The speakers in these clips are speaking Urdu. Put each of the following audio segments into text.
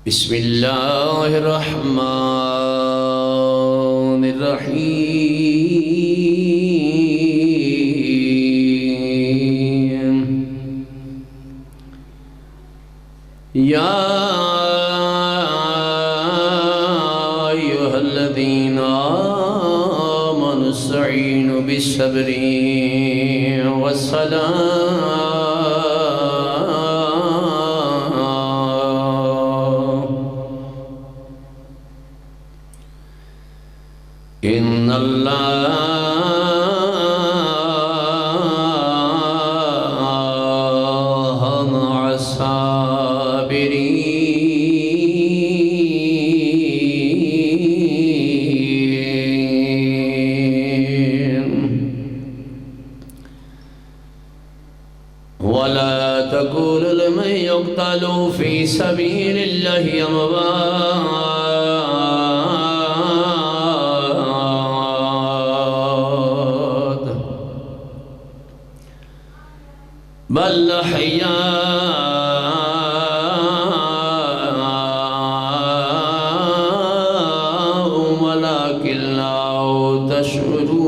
بسم اللہ الرحمن الرحیم یا ایھا الذین آمنوا استعینوا بالصبر والصلاۃ ان اللہ مع الصابرین ولا تقولوا لمن يقتل في سبيل الله أموات بل أحياء ولكن لا تشعرون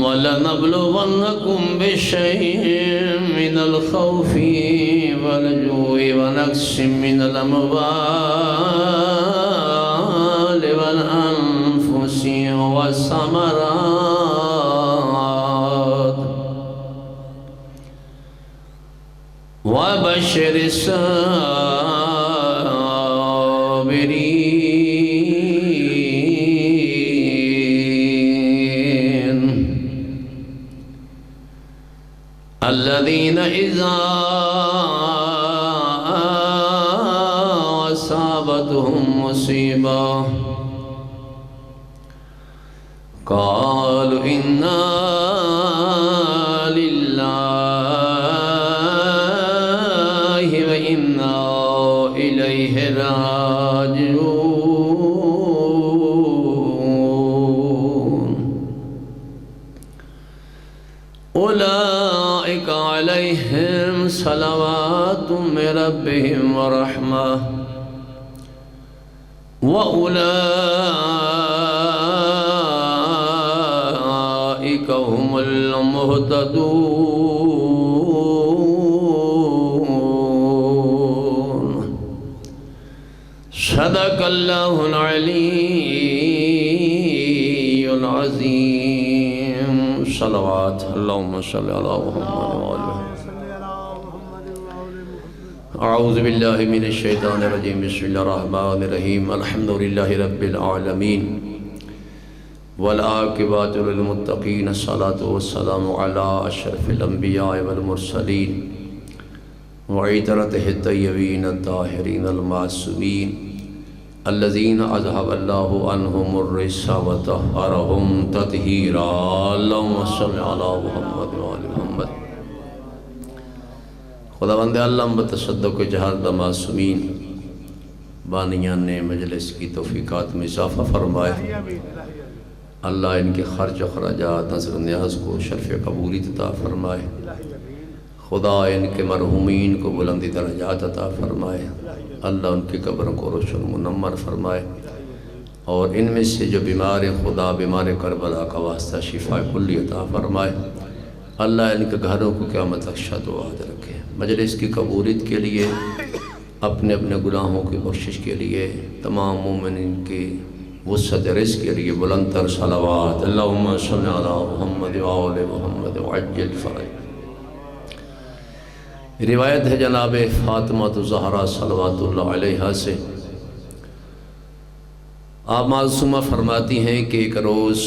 ولنبلونكم بشيء من الخوف والجوع ونقص من الأموال والأنفس والثمرات وبشر الصابرين الذين إذا أصابتهم مصيبة قالوا إنا لله وإنا إليه راجعون أولئك عليهم صلوات من ربهم ورحمة وأولئك هم المهتدون صدق الله العلي العظيم صلوات اللهم صل على محمد وآله اعوذ باللہ من الشیطان الرجیم بسم اللہ الرحمن الرحیم الحمد للہ رب العالمین والعاقبۃ للمتقین الصلاۃ والسلام علی اشرف الانبیاء والمرسلین وعطرتہ الطیبین الطاہرین المعصومین الذین اذھب اللہ عنہم الرجس وطہرہم تطہیرا اللہم صل علی محمد وآل محمد خداوند عالم بتصدق و جہاد معصومین بانیان نے مجلس کی توفیقات میں اضافہ فرمائے اللہ ان کے خرچ و خراجات نظر نیاز کو شرف قبولیت عطا فرمائے خدا ان کے مرحومین کو بلندی درجات عطا فرمائے اللہ ان کی قبروں کو روشن منور فرمائے اور ان میں سے جو بیمار ہیں خدا بیمار کربلا کا واسطہ شفا کلی عطا فرمائے اللہ ان کے گھروں کو قیامت تک شاد و آباد رکھے مجلس کی قبولیت کے لیے اپنے اپنے گناہوں کی بخشش کے لیے تمام مومنین کی وسعت رزق کے لیے بلند تر صلوات اللہم صلی علی محمد وآل محمد وعجل فرج روایت ہے جناب فاطمہ الزہرا صلوات اللہ علیہا سے آپ معصومہ فرماتی ہیں کہ ایک روز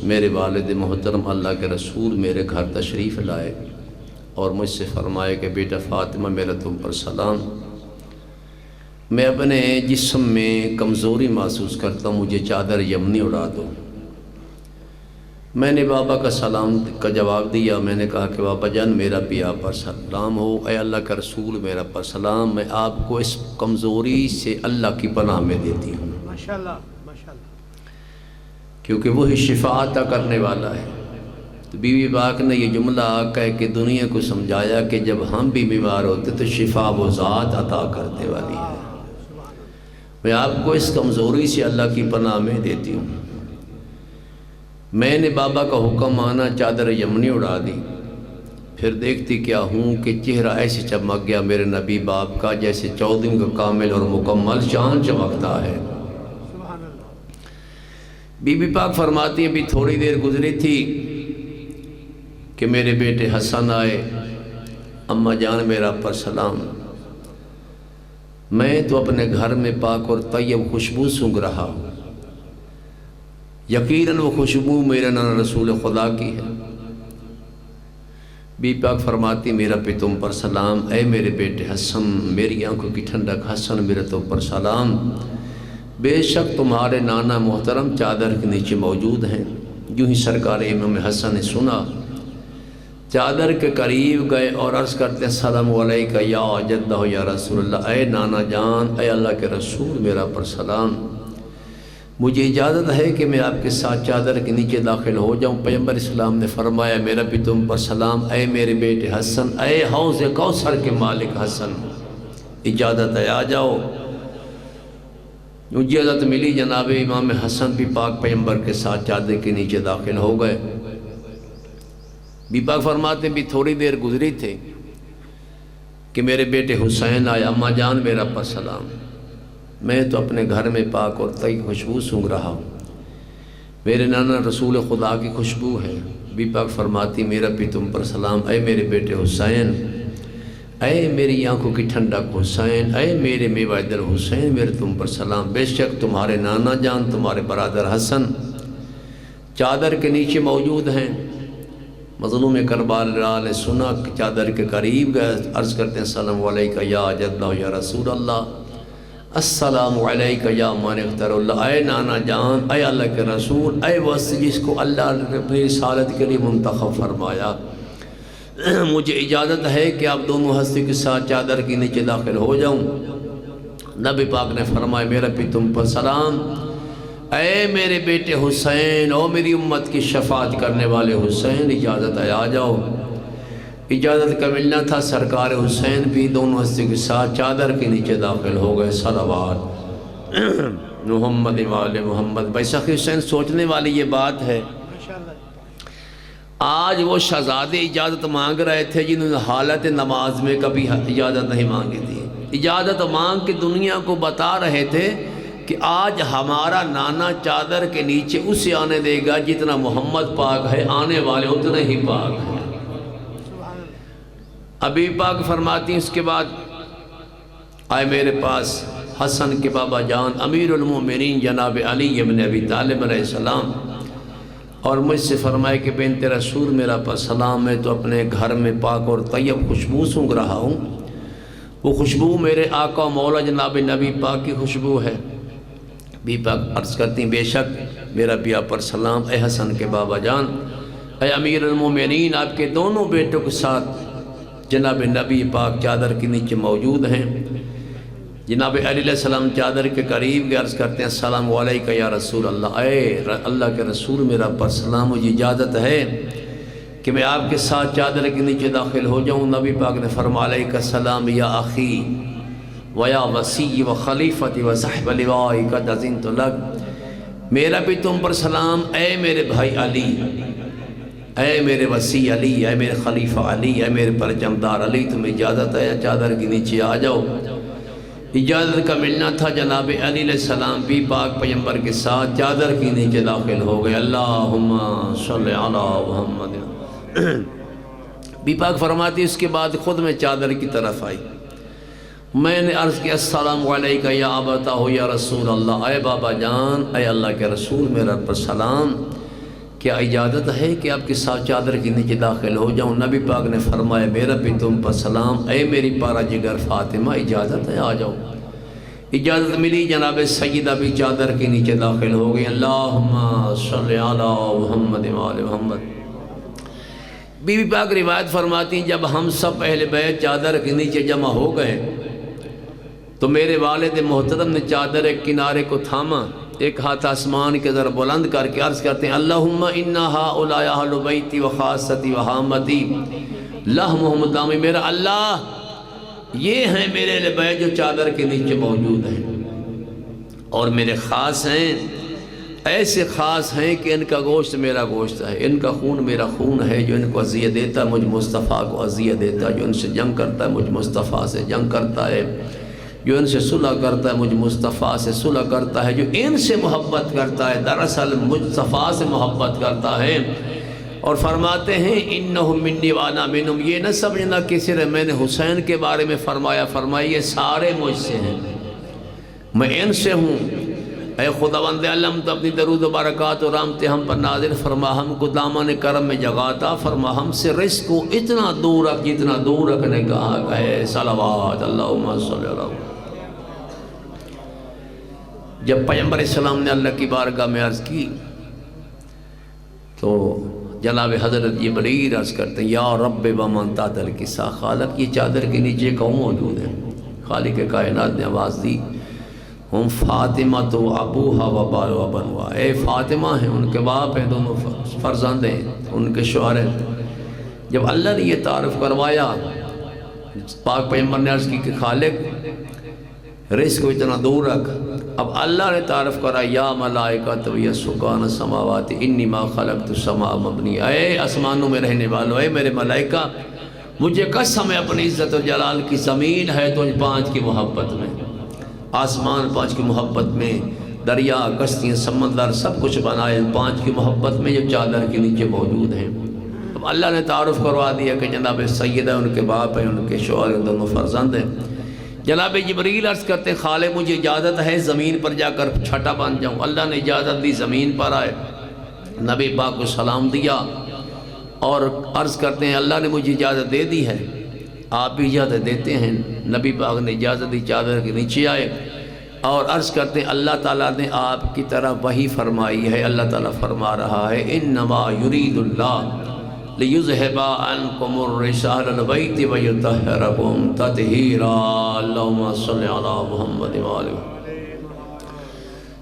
میرے والد محترم اللہ کے رسول میرے گھر تشریف لائے اور مجھ سے فرمائے کہ بیٹا فاطمہ میرا تم پر سلام میں اپنے جسم میں کمزوری محسوس کرتا ہوں مجھے چادر یمنی اڑا دو میں نے بابا کا سلام کا جواب دیا میں نے کہا کہ بابا جان میرا بھی آپ پر سلام ہو اے اللہ کا رسول میرا پر سلام میں آپ کو اس کمزوری سے اللہ کی پناہ میں دیتی ہوں ماشاءاللہ ماشاءاللہ کیونکہ وہی شفا عطا کرنے والا ہے تو بیوی پاک نے یہ جملہ کہہ کے دنیا کو سمجھایا کہ جب ہم بھی بیمار ہوتے تو شفا وہ ذات عطا کرنے والی ہے۔ میں آپ کو اس کمزوری سے اللہ کی پناہ میں دیتی ہوں۔ میں نے بابا کا حکم مانا، چادر یمنی اڑا دی، پھر دیکھتی کیا ہوں کہ چہرہ ایسے چمک گیا میرے نبی باپ کا جیسے 14 کا کامل اور مکمل چاند چمکتا ہے۔ بی بی پاک فرماتی ہیں بھی تھوڑی دیر گزری تھی کہ میرے بیٹے حسن آئے، اماں جان میرا پر سلام۔ میں تو اپنے گھر میں پاک اور طیب خوشبو سونگھ رہا ہوں، یقیناً وہ خوشبو میرے نانا رسول خدا کی ہے۔ بی پاک فرماتی میرا پہ تم پر سلام، اے میرے بیٹے حسن، میری آنکھوں کی ٹھنڈک حسن میرے تم پر سلام، بے شک تمہارے نانا محترم چادر کے نیچے موجود ہیں۔ یوں ہی سرکار امام حسن نے سنا، چادر کے قریب گئے اور عرض کرتے ہیں السلام علیکہ یا جدہ یا رسول اللہ، اے نانا جان، اے اللہ کے رسول میرا پر سلام، مجھے اجازت ہے کہ میں آپ کے ساتھ چادر کے نیچے داخل ہو جاؤں؟ پیغمبر اسلام نے فرمایا میرا بھی تم پر سلام، اے میرے بیٹے حسن، اے حوض کوثر کے مالک حسن، اجازت ہے آ جاؤ۔ اجازت ملی، جناب امام حسن بھی پاک پیغمبر کے ساتھ چادر کے نیچے داخل ہو گئے۔ بی پاک فرماتے بھی تھوڑی دیر گزری تھے کہ میرے بیٹے حسین آئے، اماں جان میرا پر سلام، میں تو اپنے گھر میں پاک اور طیب خوشبو سونگھ رہا ہوں، میرے نانا رسول خدا کی خوشبو ہے۔ بی پاک فرماتی میرا بھی تم پر سلام، اے میرے بیٹے حسین، اے میری آنکھوں کی ٹھنڈک حسین، اے میرے میوہ دل حسین میرے تم پر سلام، بے شک تمہارے نانا جان تمہارے برادر حسن چادر کے نیچے موجود ہیں۔ مظلوم کربلا نے سنا کہ چادر کے قریب گئے، عرض کرتے ہیں السلام علیکہ یا جدہ یا رسول اللہ، السلام علیکہ یا من اختار اللہ، اے نانا جان، اے اللہ کے رسول، اے وصی جس کو اللہ نے اپنی رسالت کے لیے منتخب فرمایا، مجھے اجازت ہے کہ آپ دونوں ہستی کے ساتھ چادر کے نیچے داخل ہو جاؤں؟ نبی پاک نے فرمایا میرا بھی تم پر سلام، اے میرے بیٹے حسین، او میری امت کی شفاعت کرنے والے حسین، اجازت ہے آ جاؤ۔ اجازت کا ملنا تھا، سرکار حسین بھی دونوں ہستی کے ساتھ چادر کے نیچے داخل ہو گئے۔ صلوات محمد وآل محمد۔ بھائی سخی حسین، سوچنے والی یہ بات ہے، آج وہ شہزادے اجازت مانگ رہے تھے جنہوں نے حالت نماز میں کبھی اجازت نہیں مانگی تھی، اجازت مانگ کے دنیا کو بتا رہے تھے کہ آج ہمارا نانا چادر کے نیچے اسے آنے دے گا جتنا محمد پاک ہے، آنے والے اتنے ہی پاک ہیں۔ ابھی پاک فرماتی ہیں اس کے بعد آئے میرے پاس حسن کے بابا جان امیر المومنین جناب علی ابن ابی طالب علیہ السلام، اور مجھ سے فرمائے کہ بنت رسول میرا پر سلام، میں تو اپنے گھر میں پاک اور طیب خوشبو سونگھ رہا ہوں، وہ خوشبو میرے آقا مولا جناب نبی پاک کی خوشبو ہے۔ بی پاک عرض کرتی ہیں بے شک میرا بھی آپ پر سلام، اے حسن کے بابا جان، اے امیر المومنین، آپ کے دونوں بیٹوں کے ساتھ جناب نبی پاک چادر کے نیچے موجود ہیں۔ جناب علی علیہ السلام چادر کے قریب گئے، عرض کرتے ہیں السلام علیکہ یا رسول اللہ، اے اللہ کے رسول میرا پر سلام، مجھے اجازت ہے کہ میں آپ کے ساتھ چادر کے نیچے داخل ہو جاؤں؟ نبی پاک نے فرمایا علیکہ السلام یا اخی ویا وصی و خلیفتی و صحب لوائی قد اذنت لک، میرا بھی تم پر سلام، اے میرے بھائی علی، اے میرے وصی علی، اے میرے خلیفہ علی، اے میرے پرچمدار علی، تمہیں اجازت ہے چادر کے نیچے آ جاؤ۔ اجازت کا ملنا تھا، جناب علی علیہ السلام بھی پاک پیغمبر کے ساتھ چادر کے نیچے داخل ہو گئے۔ اللہم صلی علی محمد۔ بھی پاک فرماتی اس کے بعد خود میں چادر کی طرف آئی، میں نے عرض کیا السلام علیکہ یا ابتہ یا رسول اللہ، اے بابا جان، اے اللہ کے رسول میرا پر سلام، کیا اجازت ہے کہ آپ کے ساتھ چادر کے نیچے داخل ہو جاؤں؟ نبی پاک نے فرمایا میرا بھی تم پر سلام، اے میری پارا جگر فاطمہ، اجازت ہے آ جاؤ۔ اجازت ملی، جناب سیدہ بھی چادر کے نیچے داخل ہو گئی۔ اللہم صلی علی محمد وآل محمد۔ بی بی پاک روایت فرماتی ہیں جب ہم سب اہل بیت چادر کے نیچے جمع ہو گئے تو میرے والد محترم نے چادر ایک کنارے کو تھاما، ایک ہاتھ آسمان کے ذرا بلند کر کے عرض کرتے ہیں اللہم انا ہؤلاء اہل بیتی و خاصتی و حامتی لہمہم دامی، میرا اللہ یہ ہیں میرے اہل بیت جو چادر کے نیچے موجود ہیں، اور میرے خاص ہیں، ایسے خاص ہیں کہ ان کا گوشت میرا گوشت ہے، ان کا خون میرا خون ہے، جو ان کو اذیت دیتا ہے مجھ مصطفیٰ کو اذیت دیتا ہے، جو ان سے جنگ کرتا ہے مجھ مصطفیٰ سے جنگ کرتا ہے، جو ان سے صلح کرتا ہے مجھ مصطفیٰ سے صلح کرتا ہے، جو ان سے محبت کرتا ہے دراصل مصطفیٰ سے محبت کرتا ہے۔ اور فرماتے ہیں انہم منی وانا منہم، یہ نہ سمجھنا کہ صرف میں نے حسین کے بارے میں فرمایا یہ سارے مجھ سے ہیں، میں ان سے ہوں۔ اے خداوند عالم تو اپنی درود و برکات و رحمت ہم پر نازل فرما، ہم کو دامن کرم میں جگاتا فرما، ہم سے رزق کو اتنا دور رکھ جتنا دور رکھنے کا حق ہے۔ صلوات اللہم صلی اللہ علیہ۔ جب پیغمبر اسلام نے اللہ کی بارگاہ میں عرض کی تو جناب حضرت جبریل عرض کرتے ہیں یا رب ومن تحت الکسا، خالق یہ چادر کے نیچے کون موجود ہے؟ خالق کائنات نے آواز دی ہم فاطمہ تو ابوہا و بال و بنوا، اے فاطمہ ہیں، ان کے باپ ہیں، دونوں فرزند ہیں، ان کے شوہر ہیں۔ جب اللہ نے یہ تعارف کروایا پاک پیغمبر نے عرض کی کہ خالق رزق کو اتنا دور رکھ، اب اللہ نے تعارف کرا یا ملائکۃ و یا سکان السماوات انی ما خلقت السماء مبنی، اے آسمانوں میں رہنے والوں، اے میرے ملائکہ مجھے قسم ہے اپنی عزت و جلال کی، زمین ہے تو پانچ کی محبت میں، آسمان پانچ کی محبت میں، دریا کشتیاں سمندر سب کچھ بنائے پانچ کی محبت میں جو چادر کے نیچے موجود ہیں۔ اب اللہ نے تعارف کروا دیا کہ جناب سیدہ ان کے باپ ہیں، ان کے شوہر ہیں، دونوں فرزند ہیں۔ جناب جبریل عرض کرتے خالق مجھے اجازت ہے زمین پر جا کر چھٹا بن جاؤں، اللہ نے اجازت دی، زمین پر آئے، نبی پاک کو سلام دیا اور عرض کرتے ہیں اللہ نے مجھے اجازت دے دی ہے، آپ بھی اجازت دیتے ہیں؟ نبی پاک نے اجازت دی، چادر کے نیچے آئے اور عرض کرتے ہیں اللہ تعالیٰ نے آپ کی طرح وحی فرمائی ہے، اللہ تعالیٰ فرما رہا ہے انما یرید اللہ لیذہب عنکم الرجس اہل البیت ویطہرکم تطہیرا، اللہم صلی علی محمد وآلہ۔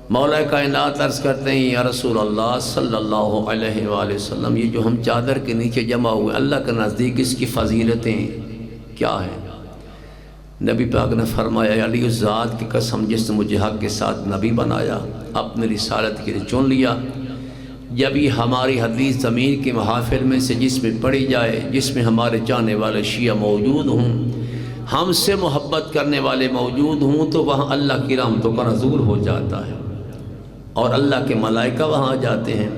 مولا کائنات عرض کرتے ہیں یا رسول اللہ صلی اللہ علیہ وآلہ وسلم، یہ جو ہم چادر کے نیچے جمع ہوئے اللہ کے نزدیک اس کی فضیلتیں کیا ہیں؟ نبی پاک نے فرمایا علی ذات کی قسم جس نے مجھے حق کے ساتھ نبی بنایا، اپنی رسالت کے لیے چن لیا، جب یہ ہماری حدیث زمین کے محافل میں سے جس میں پڑھی جائے، جس میں ہمارے چاہنے والے شیعہ موجود ہوں، ہم سے محبت کرنے والے موجود ہوں، تو وہاں اللہ کی رحمتوں کا نزول ہو جاتا ہے اور اللہ کے ملائکہ وہاں جاتے ہیں،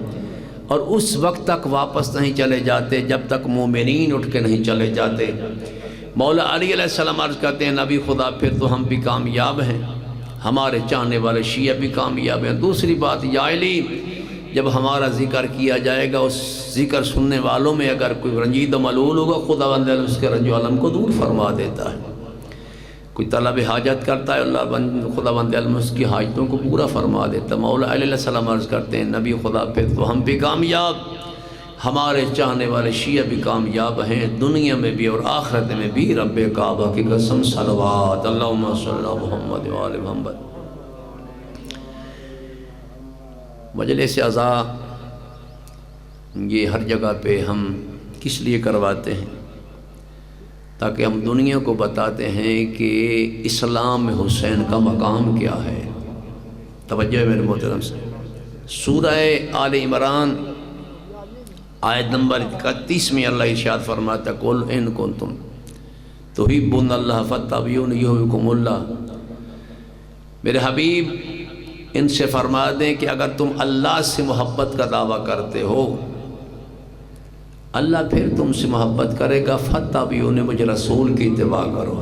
اور اس وقت تک واپس نہیں چلے جاتے جب تک مومنین اٹھ کے نہیں چلے جاتے۔ مولا علی علیہ السلام عرض کرتے ہیں نبی خدا پھر تو ہم بھی کامیاب ہیں، ہمارے چاہنے والے شیعہ بھی کامیاب ہیں۔ دوسری بات یا علی جب ہمارا ذکر کیا جائے گا اس ذکر سننے والوں میں اگر کوئی رنجید و ملول ہوگا خداوند اس کے رنج و علم کو دور فرما دیتا ہے، کوئی طلب حاجت کرتا ہے اللہ خداوند علم اس کی حاجتوں کو پورا فرما دیتا ہے۔ مولا علیہ السلام عرض کرتے ہیں نبی خدا پھر تو ہم بھی کامیاب، ہمارے چاہنے والے شیعہ بھی کامیاب ہیں، دنیا میں بھی اور آخرت میں بھی، رب کعبہ کی قسم صلوات اللہم صلی اللہ محمد وآل محمد۔ مجلس عزا یہ ہر جگہ پہ ہم کس لیے کرواتے ہیں؟ تاکہ ہم دنیا کو بتاتے ہیں کہ اسلام میں حسین کا مقام کیا ہے۔ توجہ میرے محترم سے، سورہ آل عمران آیت نمبر 31 میں اللہ ارشاد فرماتا قل ان کنتم تحبون اللہ فاتبعونی یحببکم اللہ، میرے حبیب ان سے فرما دیں کہ اگر تم اللہ سے محبت کا دعویٰ کرتے ہو اللہ پھر تم سے محبت کرے گا، فاتبعونی مجھے رسول کی اتباع کرو۔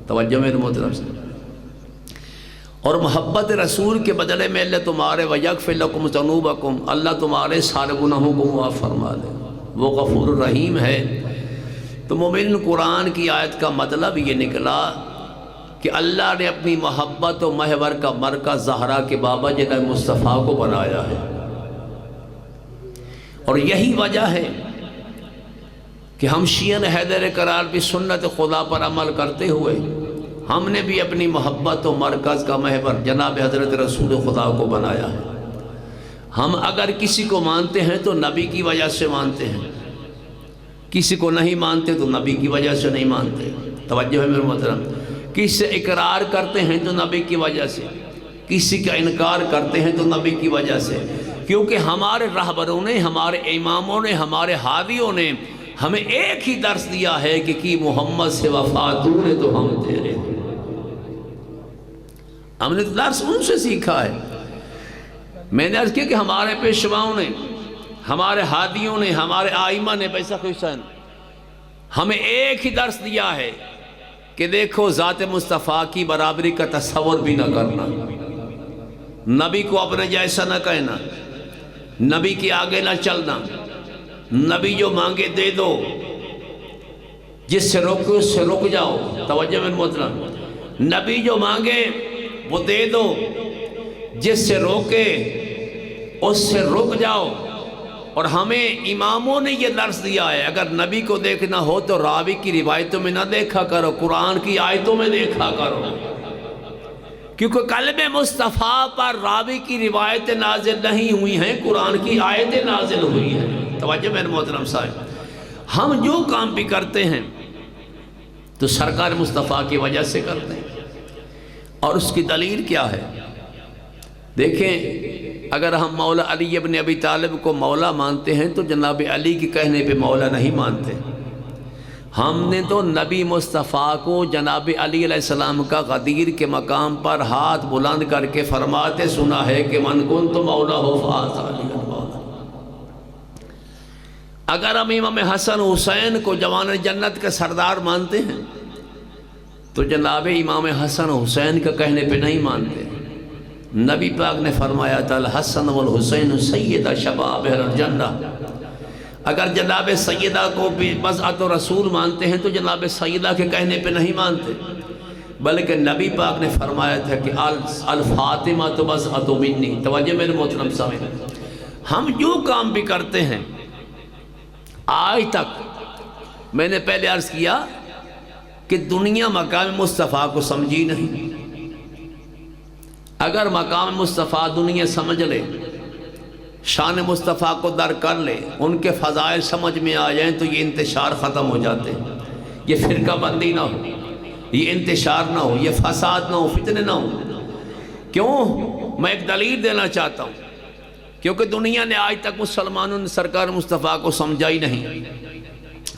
توجہ میرے محترم سے، اور محبت رسول کے بدلے میں اللہ تمہارے وَيَغْفِرْ لَكُمْ ذُنُوبَكُمْ، اللہ تمہارے سارے گناہوں کو معاف فرما دے، وہ غفور الرحیم ہے۔ تو مومن قرآن کی آیت کا مطلب یہ نکلا کہ اللہ نے اپنی محبت و محور کا مرکز زہرا کے بابا جناب مصطفیٰ کو بنایا ہے، اور یہی وجہ ہے کہ ہم شیعہ حیدر قرار بھی سنت خدا پر عمل کرتے ہوئے ہم نے بھی اپنی محبت و مرکز کا محور جناب حضرت رسول خدا کو بنایا ہے۔ ہم اگر کسی کو مانتے ہیں تو نبی کی وجہ سے مانتے ہیں، کسی کو نہیں مانتے تو نبی کی وجہ سے نہیں مانتے۔ توجہ ہے میرے محترم، کسی سے اقرار کرتے ہیں تو نبی کی وجہ سے، کسی کا انکار کرتے ہیں تو نبی کی وجہ سے، کیونکہ ہمارے رہبروں نے، ہمارے اماموں نے، ہمارے ہادیوں نے ہمیں ایک ہی درس دیا ہے کہ کی محمد سے وفا دور ہے تو ہم تیرے ہیں۔ ہم نے درس ان سے سیکھا ہے۔ میں نے عرض کیا کہ ہمارے پیشواؤں نے، ہمارے ہادیوں نے، ہمارے آئمہ نے بیسخ حسین ہمیں ایک ہی درس دیا ہے کہ دیکھو ذات مصطفیٰ کی برابری کا تصور بھی نہ کرنا، نبی کو اپنے جیسا نہ کہنا، نبی کے آگے نہ چلنا، نبی جو مانگے دے دو، جس سے روکے اس سے رک جاؤ۔ توجہ میرے محترم، نبی جو مانگے وہ دے دو، جس سے روکے اس سے رک جاؤ۔ اور ہمیں اماموں نے یہ درس دیا ہے، اگر نبی کو دیکھنا ہو تو راوی کی روایتوں میں نہ دیکھا کرو، قرآن کی آیتوں میں دیکھا کرو، کیونکہ قلب مصطفیٰ پر راوی کی روایتیں نازل نہیں ہوئی ہیں، قرآن کی آیتیں نازل ہوئی ہیں۔ توجہ میرے محترم صاحب، ہم جو کام بھی کرتے ہیں تو سرکار مصطفیٰ کی وجہ سے کرتے ہیں، اور اس کی دلیل کیا ہے؟ دیکھیں، اگر ہم مولا علی ابن ابی طالب کو مولا مانتے ہیں تو جناب علی کے کہنے پہ مولا نہیں مانتے۔ ہم نے تو نبی مصطفیٰ کو جناب علی علیہ السلام کا غدیر کے مقام پر ہاتھ بلند کر کے فرماتے سنا ہے کہ من کنت مولا ہو فہذا علی المولا۔ اگر ہم امام حسن حسین کو جوان جنت کے سردار مانتے ہیں تو جناب امام حسن حسین کا کہنے پہ نہیں مانتے۔ نبی پاک نے فرمایا تھا الحسن والحسین سیدہ شباب اہل الجنہ۔ اگر جناب سیدہ کو بھی بضعت و رسول مانتے ہیں تو جناب سیدہ کے کہنے پہ نہیں مانتے، بلکہ نبی پاک نے فرمایا تھا کہ الفاطمہ تو بضعت منی۔ توجہ میرے محترم صاحب، ہم جو کام بھی کرتے ہیں آج تک میں نے پہلے عرض کیا کہ دنیا مقام مصطفیٰ کو سمجھی نہیں۔ اگر مقام مصطفیٰ دنیا سمجھ لے، شان مصطفیٰ کو در کر لے، ان کے فضائل سمجھ میں آ جائیں تو یہ انتشار ختم ہو جاتے ہیں، یہ فرقہ بندی نہ ہو، یہ انتشار نہ ہو، یہ فساد نہ ہو، فتنے نہ ہو۔ کیوں؟ میں ایک دلیل دینا چاہتا ہوں، کیونکہ دنیا نے آج تک مسلمانوں نے سرکار مصطفیٰ کو سمجھا ہی نہیں۔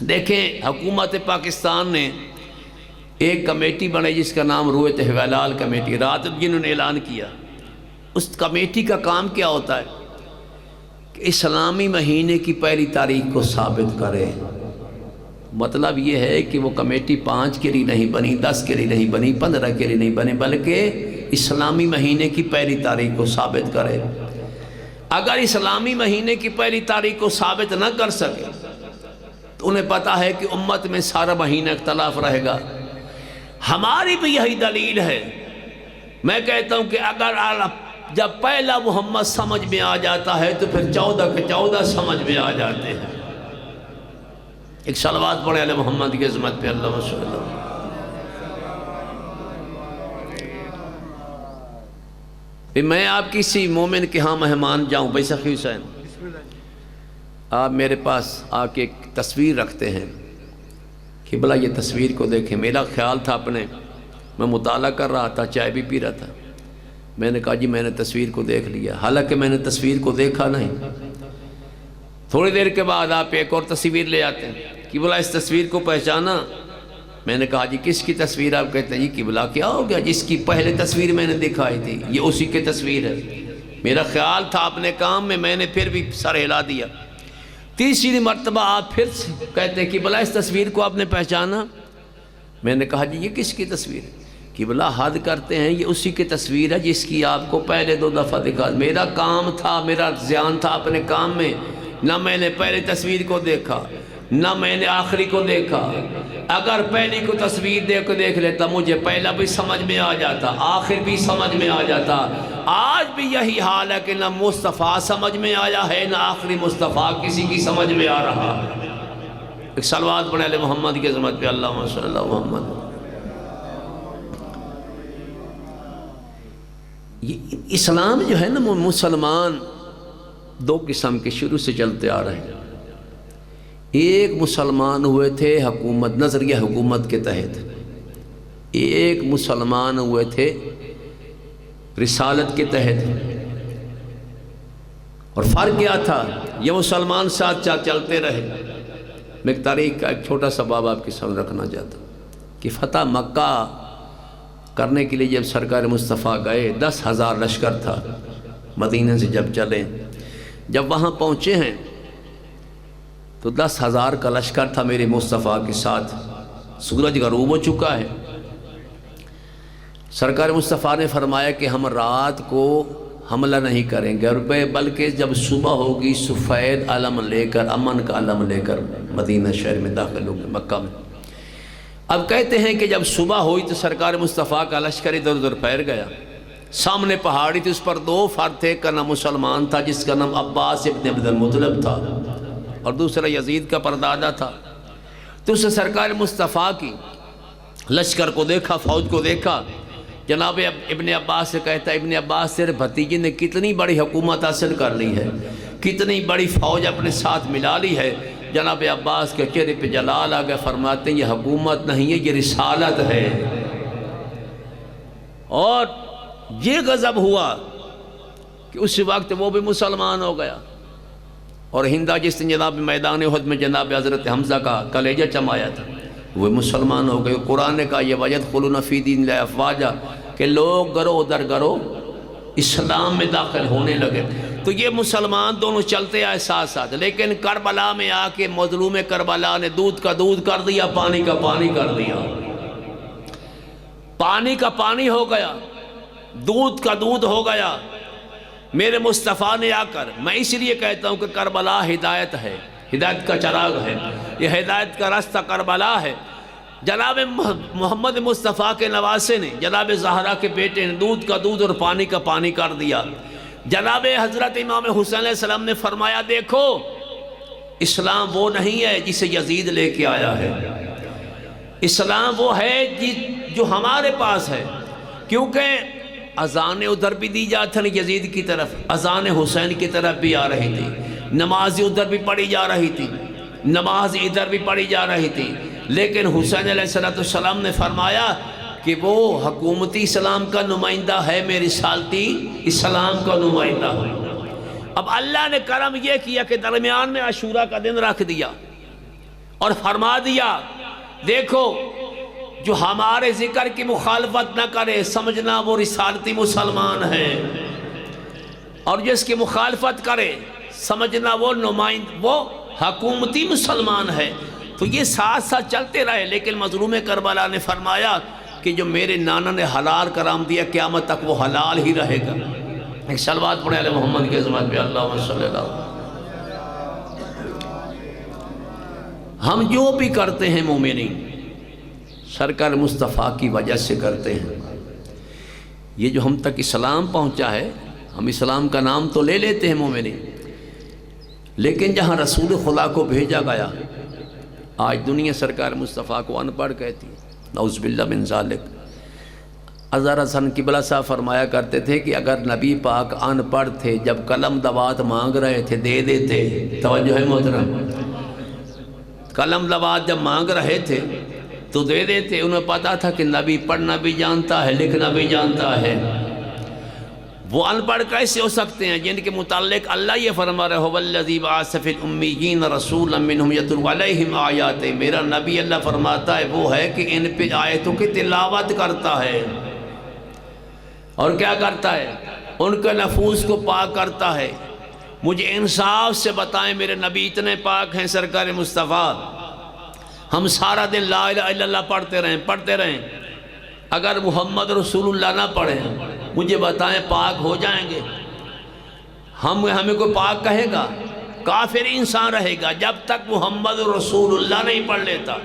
دیکھیں، حکومت پاکستان نے ایک کمیٹی بنائی جس کا نام روح تحویلال کمیٹی، رات جنہوں نے اعلان کیا۔ اس کمیٹی کا کام کیا ہوتا ہے کہ اسلامی مہینے کی پہلی تاریخ کو ثابت کرے۔ مطلب یہ ہے کہ وہ کمیٹی 5 کے لیے نہیں بنی، 10 کے لیے نہیں بنی، 15 کے لیے نہیں بنی، بلکہ اسلامی مہینے کی پہلی تاریخ کو ثابت کرے۔ اگر اسلامی مہینے کی پہلی تاریخ کو ثابت نہ کر سکے تو انہیں پتا ہے کہ امت میں سارا مہینہ اختلاف رہے گا۔ ہماری بھی یہی دلیل ہے۔ میں کہتا ہوں کہ اگر جب پہلا محمد سمجھ میں آ جاتا ہے تو پھر 14 کے 14 سمجھ میں آ جاتے ہیں۔ ایک صلوات پڑھے علی محمد کی عظمت پہ، اللہ صلی اللہ علیہ وسلم۔ میں آپ کسی مومن کے ہاں مہمان جاؤں، بھائی سخی حسین آپ میرے پاس آ کے ایک تصویر رکھتے ہیں کہ بلا یہ تصویر کو دیکھیں۔ میرا خیال تھا اپنے، میں مطالعہ کر رہا تھا، چائے بھی پی رہا تھا، میں نے کہا جی میں نے تصویر کو دیکھ لیا، حالانکہ میں نے تصویر کو دیکھا نہیں۔ تھوڑی دیر کے بعد آپ ایک اور تصویر لے آتے ہیں کہ بلا اس تصویر کو پہچانا؟ میں نے کہا جی کس کی تصویر؟ آپ کہتے ہیں جی قبلہ کیا ہو گیا، جس کی پہلے تصویر میں نے دکھائی تھی یہ اسی کی تصویر ہے۔ میرا خیال تھا اپنے کام میں نے پھر بھی سر ہلا دیا۔ تیسری مرتبہ آپ پھر کہتے ہیں قبلہ اس تصویر کو آپ نے پہچانا؟ میں نے کہا جی یہ کس کی تصویر ہے؟ قبلہ حد کرتے ہیں یہ اسی کی تصویر ہے جس کی آپ کو پہلے 2 دفعہ دکھا۔ میرا کام تھا، میرا ذہن تھا اپنے کام میں، نہ میں نے پہلے تصویر کو دیکھا نہ میں نے آخری کو دیکھا۔ اگر پہلی کو تصویر دیکھ لیتا مجھے پہلا بھی سمجھ میں آ جاتا، آخر بھی سمجھ میں آ جاتا۔ آج بھی یہی حال ہے کہ نہ مصطفیٰ سمجھ میں آیا ہے نہ آخری مصطفیٰ کسی کی سمجھ میں آ رہا۔ ایک صلوات پڑھیں علی محمد کی عظمت پہ، اللہم صلی اللہ محمد۔ یہ اسلام جو ہے نا مسلمان دو قسم کے شروع سے چلتے آ رہے ہیں. ایک مسلمان ہوئے تھے حکومت نظریہ حکومت کے تحت، ایک مسلمان ہوئے تھے رسالت کے تحت. اور فرق کیا تھا؟ یہ مسلمان ساتھ چلتے رہے. میں ایک تاریخ کا ایک چھوٹا سا باب آپ کے سامنے رکھنا چاہتا ہوں کہ فتح مکہ کرنے کے لیے جب سرکار مصطفیٰ گئے 10,000 لشکر تھا مدینہ سے جب چلے. جب وہاں پہنچے ہیں تو 10,000 کا لشکر تھا میرے مصطفیٰ کے ساتھ. سورج غروب ہو چکا ہے. سرکار مصطفیٰ نے فرمایا کہ ہم رات کو حملہ نہیں کریں گے بلکہ جب صبح ہوگی سفید علم لے کر امن کا علم لے کر مدینہ شہر میں داخل ہوں گے مکہ میں. اب کہتے ہیں کہ جب صبح ہوئی تو سرکار مصطفیٰ کا لشکر ادھر ادھر پھیر گیا. سامنے پہاڑی تھی، اس پر 2 فرد تھے. ایک کا نام مسلمان تھا جس کا نام عباس ابن عبد المطلب تھا اور دوسرا یزید کا پردادا تھا. تو اس نے سرکار مصطفیٰ کی لشکر کو دیکھا، فوج کو دیکھا. جناب ابن عباس سے کہتا ہے ابن عباس تیرے بھتیجے نے کتنی بڑی حکومت حاصل کر لی ہے، کتنی بڑی فوج اپنے ساتھ ملا لی ہے. جناب عباس کے چہرے پہ جلال آ گیا. فرماتے ہیں یہ حکومت نہیں ہے، یہ رسالت ہے. اور یہ غضب ہوا کہ اس وقت وہ بھی مسلمان ہو گیا. اور ہندا جس نے جناب میدان احد میں جناب حضرت حمزہ کا کلیجہ چمایا تھا وہ مسلمان ہو گئے. قرآن کا یہ وَيَدْخُلُونَ فِي دِينِ اللَّهِ أَفْوَاجًا کہ لوگ گرو ادھر گرو اسلام میں داخل ہونے لگے. تو یہ مسلمان دونوں چلتے آئے ساتھ ساتھ. لیکن کربلا میں آ کے مظلوم کربلا نے دودھ کا دودھ کر دیا، پانی کا پانی کر دیا. پانی کا پانی ہو گیا، دودھ کا دودھ ہو گیا. میرے مصطفیٰ نے آ کر، میں اس لیے کہتا ہوں کہ کربلا ہدایت ہے، ہدایت کا چراغ ہے، یہ ہدایت کا راستہ کربلا ہے. جناب محمد مصطفیٰ کے نواسے نے، جناب زہرا کے بیٹے نے دودھ کا دودھ اور پانی کا پانی کر دیا. جناب حضرت امام حسین علیہ السلام نے فرمایا دیکھو اسلام وہ نہیں ہے جسے یزید لے کے آیا ہے، اسلام وہ ہے جو ہمارے پاس ہے. کیونکہ اذانیں ادھر بھی دی جاتی ہیں یزید کی طرف، اذان حسین کی طرف بھی آ رہی تھی، نماز ادھر بھی پڑھی جا رہی تھی، نماز ادھر بھی پڑھی جا رہی تھی. لیکن حسین علیہ السلام نے فرمایا کہ وہ حکومتی اسلام کا نمائندہ ہے، میری رسالتی اسلام کا نمائندہ ہے. اب اللہ نے کرم یہ کیا کہ درمیان میں عاشورہ کا دن رکھ دیا اور فرما دیا دیکھو جو ہمارے ذکر کی مخالفت نہ کرے سمجھنا وہ رسالتی مسلمان ہے، اور جس کی مخالفت کرے سمجھنا وہ وہ حکومتی مسلمان ہے. تو یہ ساتھ ساتھ چلتے رہے. لیکن مظلوم کربلا نے فرمایا کہ جو میرے نانا نے حلال کرام دیا قیامت تک وہ حلال ہی رہے گا. ایک صلوات پڑھیں علی محمد کے عظمت پہ اللہم صلی اللہ. ہم جو بھی کرتے ہیں مومنین سرکار مصطفیٰ کی وجہ سے کرتے ہیں. یہ جو ہم تک اسلام پہنچا ہے ہم اسلام کا نام تو لے لیتے ہیں مومنین، لیکن جہاں رسول خدا کو بھیجا گیا آج دنیا سرکار مصطفیٰ کو ان پڑھ کہتی ہے. نعوذ باللہ من ذالک. اظہر حسن قبلہ صاحب فرمایا کرتے تھے کہ اگر نبی پاک ان پڑھ تھے جب قلم دوات مانگ رہے تھے دے دیتے. توجہ ہے محترم، قلم دوات جب مانگ رہے تھے تو دے دیتے. انہیں پتا تھا کہ نبی پڑھنا بھی جانتا ہے لکھنا بھی جانتا ہے. وہ ان پڑھ کیسے ہو سکتے ہیں جن کے متعلق اللہ یہ فرما رہے وَالَّذِي بَعَثَ فِي الْأُمِّيِّينَ رَسُولًا مِّنْهُمْ يَتْلُو عَلَيْهِمْ آیَاتِهِ. میرا نبی اللہ فرماتا ہے وہ ہے کہ ان پہ آیتوں کی تلاوت کرتا ہے اور کیا کرتا ہے ان کے نفوس کو پاک کرتا ہے. مجھے انصاف سے بتائیں میرے نبی اتنے پاک ہیں سرکار مصطفیٰ، ہم سارا دن لا الہ الا اللہ پڑھتے رہیں اگر محمد رسول اللہ نہ پڑھیں مجھے بتائیں پاک ہو جائیں گے؟ ہمیں کوئی پاک کہے گا؟ کافر انسان رہے گا جب تک محمد رسول اللہ نہیں پڑھ لیتا.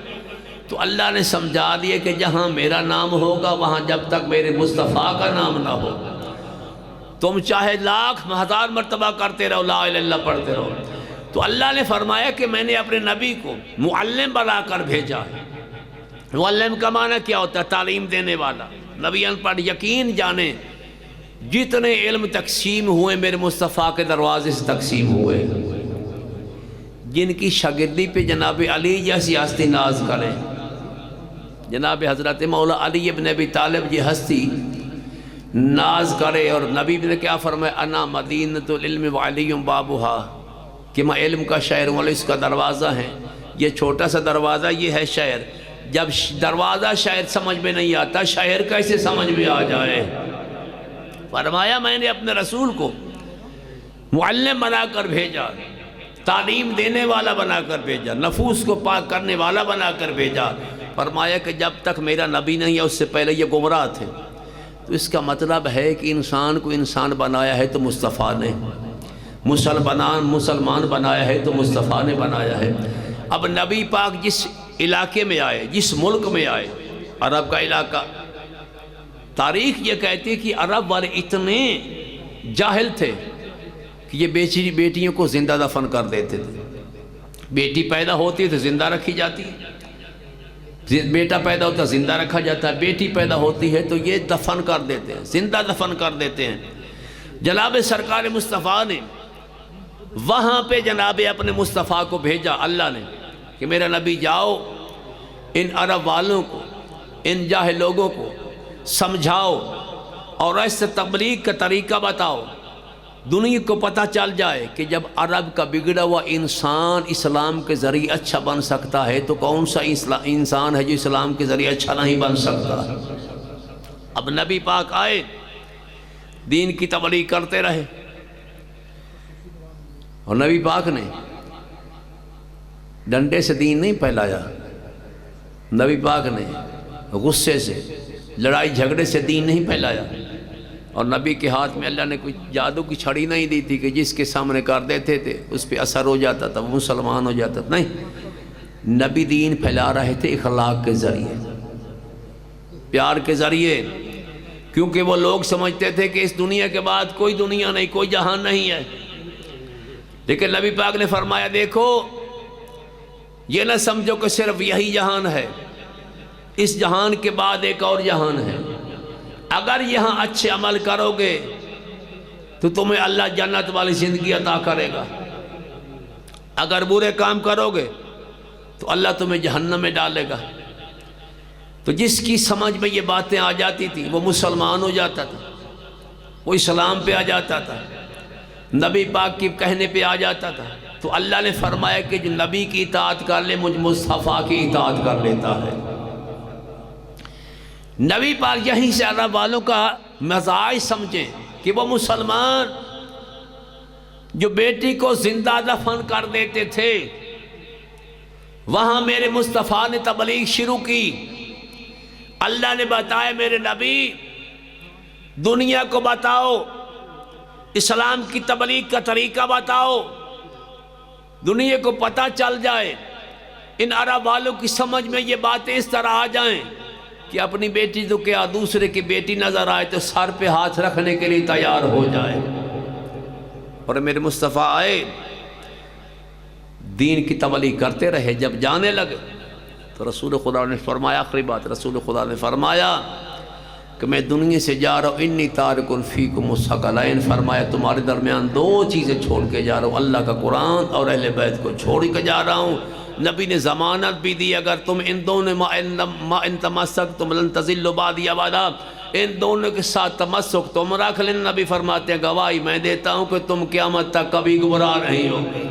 تو اللہ نے سمجھا دیا کہ جہاں میرا نام ہوگا وہاں جب تک میرے مصطفیٰ کا نام نہ ہو تم چاہے 1,000,000 مرتبہ کرتے رہو لا الہ الا اللہ پڑھتے رہو. تو اللہ نے فرمایا کہ میں نے اپنے نبی کو معلم بنا کر بھیجا ہے. معلم کا معنی کیا ہوتا ہے؟ تعلیم دینے والا. نبی ان پڑھ یقین جانے جتنے علم تقسیم ہوئے میرے مصطفیٰ کے دروازے سے تقسیم ہوئے، جن کی شاگردی پہ جناب علی جیسی ہستی ناز کرے، جناب حضرت مولا علی ابن ابی طالب یہ ہستی ناز کرے، اور نبی نے کیا فرمایا، انا مدینۃ العلم وعلی بابہا، کہ میں علم کا شہر ہوں، اس کا دروازہ ہے، یہ چھوٹا سا دروازہ یہ ہے شہر۔ جب دروازہ شہر سمجھ میں نہیں آتا، شہر کیسے سمجھ میں آ جائے؟ فرمایا میں نے اپنے رسول کو معلم بنا کر بھیجا، تعلیم دینے والا بنا کر بھیجا، نفوس کو پاک کرنے والا بنا کر بھیجا۔ فرمایا کہ جب تک میرا نبی نہیں ہے اس سے پہلے یہ گمراہ تھے۔ تو اس کا مطلب ہے کہ انسان کو انسان بنایا ہے تو مصطفیٰ نے، مسلمان بنایا ہے تو مصطفیٰ نے بنایا ہے۔ اب نبی پاک جس علاقے میں آئے، جس ملک میں آئے، عرب کا علاقہ، تاریخ یہ کہتی ہے کہ عرب والے اتنے جاہل تھے کہ یہ بیٹیوں کو زندہ دفن کر دیتے تھے۔ بیٹی پیدا ہوتی ہے تو زندہ رکھی جاتی ہے، بیٹا پیدا ہوتا ہے زندہ رکھا جاتا ہے، بیٹی پیدا ہوتی ہے تو یہ دفن کر دیتے ہیں، زندہ دفن کر دیتے ہیں۔ جناب سرکار مصطفیٰ نے وہاں پہ جناب اپنے مصطفیٰ کو بھیجا اللہ نے کہ میرا نبی جاؤ، ان عرب والوں کو، ان جاہل لوگوں کو سمجھاؤ اور ایسے تبلیغ کا طریقہ بتاؤ، دنیا کو پتہ چل جائے کہ جب عرب کا بگڑا ہوا انسان اسلام کے ذریعے اچھا بن سکتا ہے تو کون سا انسان ہے جو اسلام کے ذریعے اچھا نہیں بن سکتا۔ اب نبی پاک آئے، دین کی تبلیغ کرتے رہے، اور نبی پاک نے ڈنڈے سے دین نہیں پھیلایا، نبی پاک نے غصے سے، لڑائی جھگڑے سے دین نہیں پھیلایا، اور نبی کے ہاتھ میں اللہ نے کوئی جادو کی چھڑی نہیں دی تھی کہ جس کے سامنے کر دیتے تھے اس پہ اثر ہو جاتا تھا، وہ مسلمان ہو جاتا تھا۔ نہیں، نبی دین پھیلا رہے تھے اخلاق کے ذریعے، پیار کے ذریعے، کیونکہ وہ لوگ سمجھتے تھے کہ اس دنیا کے بعد کوئی دنیا نہیں، کوئی جہان نہیں ہے۔ لیکن نبی پاک نے فرمایا دیکھو، یہ نہ سمجھو کہ صرف یہی جہان ہے، اس جہان کے بعد ایک اور جہان ہے۔ اگر یہاں اچھے عمل کرو گے تو تمہیں اللہ جنت والی زندگی عطا کرے گا، اگر برے کام کرو گے تو اللہ تمہیں جہنم میں ڈالے گا۔ تو جس کی سمجھ میں یہ باتیں آ جاتی تھی وہ مسلمان ہو جاتا تھا، وہ اسلام پہ آ جاتا تھا، نبی پاک کی کہنے پہ آ جاتا تھا۔ تو اللہ نے فرمایا کہ جو نبی کی اطاعت کر لے مجھ مصطفیٰ کی اطاعت کر لیتا ہے۔ نبی پاک یہیں سے عرب والوں کا مزاج سمجھیں کہ وہ مسلمان جو بیٹی کو زندہ دفن کر دیتے تھے، وہاں میرے مصطفیٰ نے تبلیغ شروع کی۔ اللہ نے بتایا میرے نبی دنیا کو بتاؤ، اسلام کی تبلیغ کا طریقہ بتاؤ، دنیا کو پتہ چل جائے، ان عرب والوں کی سمجھ میں یہ باتیں اس طرح آ جائیں کہ اپنی بیٹی تو کیا دوسرے کی بیٹی نظر آئے تو سر پہ ہاتھ رکھنے کے لیے تیار ہو جائے۔ اور میرے مصطفیٰ آئے، دین کی تبلیغ کرتے رہے، جب جانے لگے تو رسول خدا نے فرمایا، آخری بات رسول خدا نے فرمایا کہ میں دنیا سے جا رہا ہوں، انی تارک فیکم الثقلین، فرمایا تمہارے درمیان دو چیزیں چھوڑ کے جا رہا ہوں، اللہ کا قرآن اور اہل بیت کو چھوڑ کے جا رہا ہوں۔ نبی نے ضمانت بھی دی، اگر تم ان دونوں ما ان تمسکتم لن تضلوا بعدی ابدا، ان دونوں کے ساتھ تمسک تم رکھ لینا۔ نبی فرماتے ہیں گواہی میں دیتا ہوں کہ تم قیامت تک کبھی گمراہ نہیں ہوگے۔